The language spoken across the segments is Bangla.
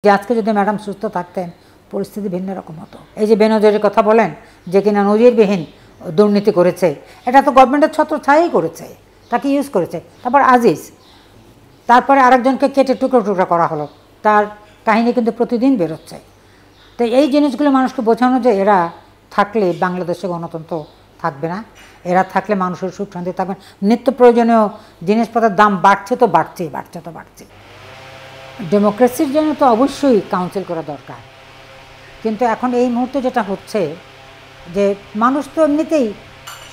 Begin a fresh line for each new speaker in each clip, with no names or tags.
যে আজকে যদি ম্যাডাম সুস্থ থাকতেন পরিস্থিতি ভিন্ন রকম হতো। এই যে বেনজিরের কথা বলেন যে কিনা নজিরবিহীন দুর্নীতি করেছে, এটা তো গভর্নমেন্টের ছত্রছায়াই করেছে, তাকে ইউজ করেছে। তারপর আজিজ, তারপরে আরেকজনকে কেটে টুকরো টুকরো করা হলো, তার কাহিনী কিন্তু প্রতিদিন বেরোচ্ছে। তো এই জিনিসগুলো মানুষকে বোঝানো যে এরা থাকলে বাংলাদেশে গণতন্ত্র থাকবে না, এরা থাকলে মানুষের সুখ শান্তি থাকবে না, নিত্য প্রয়োজনীয় জিনিসপত্রের দাম বাড়ছে তো বাড়ছেই, বাড়ছে তো বাড়ছে। ডেমোক্রেসির জন্য তো অবশ্যই কাউন্সিল করা দরকার, কিন্তু এখন এই মুহূর্তে যেটা হচ্ছে যে মানুষ তো এমনিতেই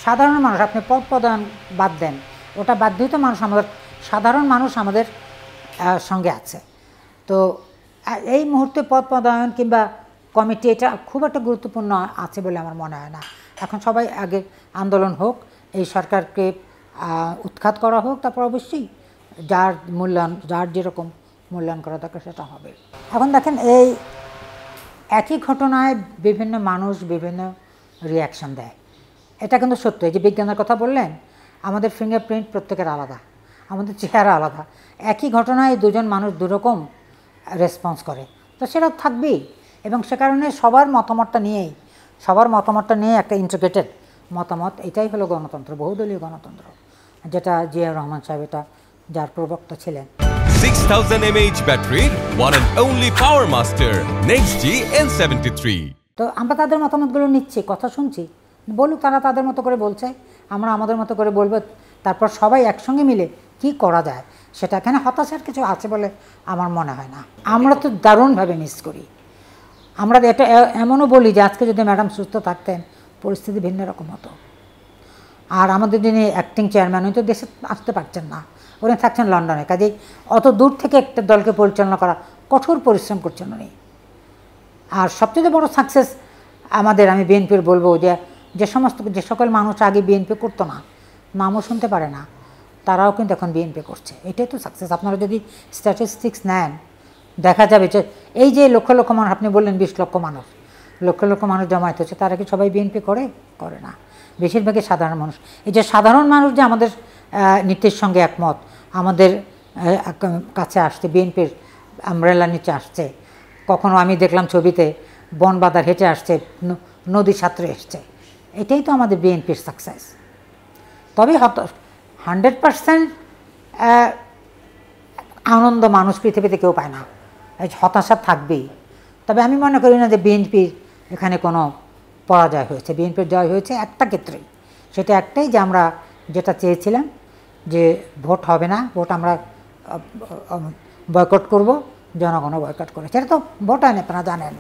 সাধারণ মানুষ, আপনি পদ প্রদান বাদ দেন, ওটা বাদ দিয়ে তো মানুষ আমাদের সাধারণ মানুষ আমাদের সঙ্গে আছে। তো এই মুহূর্তে পদ প্রদান কিংবা কমিটি এটা খুব একটা গুরুত্বপূর্ণ আছে বলে আমার মনে হয় না। এখন সবাই আগে আন্দোলন হোক, এই সরকারকে উৎখাত করা হোক, তারপর অবশ্যই যার মূল্যায়ন, যার যেরকম মূল্যায়ন করা দরকার সেটা হবে। এখন দেখেন, এই একই ঘটনায় বিভিন্ন মানুষ বিভিন্ন রিয়াকশান দেয়, এটা কিন্তু সত্য। এই যে বিজ্ঞানের কথা বললেন, আমাদের ফিঙ্গারপ্রিন্ট প্রত্যেকের আলাদা, আমাদের চেহারা আলাদা, একই ঘটনায় দুজন মানুষ দুরকম রেসপন্স করে, তো সেটা থাকবেই। এবং সে কারণে সবার মতামতটা নিয়ে একটা ইন্টিগ্রেটেড মতামত, এটাই হলো গণতন্ত্র, বহুদলীয় গণতন্ত্র, যেটা জিয়া রহমান সাহেব এটা যার প্রবক্তা ছিলেন।
6000 mAh battery, one and only Power Master Next-G N73।
তো আমরা তাদের মতামতগুলো নিচ্ছি, কথা শুনছি, বলুক, তারা তাদের মতো করে বলছে, আমরা আমাদের মতো করে বলবো, তারপর সবাই একসঙ্গে মিলে কি করা যায় সেটা। এখানে হতাশার কিছু আছে বলে আমার মনে হয় না। আমরা তো দারুণভাবে মিস করি। আমরা এটা এমনও বলি যে আজকে যদি ম্যাডাম সুস্থ থাকতেন পরিস্থিতি ভিন্ন রকম হতো। আর আমাদের যিনি অ্যাক্টিং চেয়ারম্যান, উনি তো দেশে আসতে পারছেন না, উনি থাকছেন লন্ডনে, কাজেই অত দূর থেকে একটা দলকে পরিচালনা করা কঠোর পরিশ্রম করছেন উনি। আর সবচেয়ে বড় সাকসেস আমাদের, আমি বিএনপির বলবো যে সকল মানুষ আগে বিএনপি করতো না, নামও শুনতে পারে না, তারাও কিন্তু এখন বিএনপি করছে, এটাই তো সাকসেস। আপনারা যদি স্ট্যাটিস্টিক্স নেন দেখা যাবে যে এই যে লক্ষ লক্ষ মানুষ, আপনি বললেন 20 লক্ষ মানুষ, লক্ষ লক্ষ মানুষ জমায়েত হচ্ছে, তারা কি সবাই বিএনপি করে না, বেশিরভাগই সাধারণ মানুষ। এই যে সাধারণ মানুষ যে আমাদের নীতির সঙ্গে একমত, আমাদের কাছে আসছে, বিএনপির আমব্রেলার নিচে আসছে, কখনো আমি দেখলাম ছবিতে বনবাদার হেঁটে আসছে, নদী সাঁতরে এসছে, এটাই তো আমাদের বিএনপির সাকসেস। তবে 100% আনন্দ মানুষ পৃথিবীতে কেউ পায় না, এই হতাশা থাকবেই। তবে আমি মনে করি না যে বিএনপির এখানে কোনো পরাজয় হয়েছে। বিএনপির জয় হয়েছে একটা ক্ষেত্রেই, সেটা একটাই, যে আমরা যেটা চেয়েছিলাম যে ভোট হবে না, ভোট আমরা বয়কট করব, জনগণও বয়কট করেছে, এটা তো ভোট আইন আপনারা জানেন।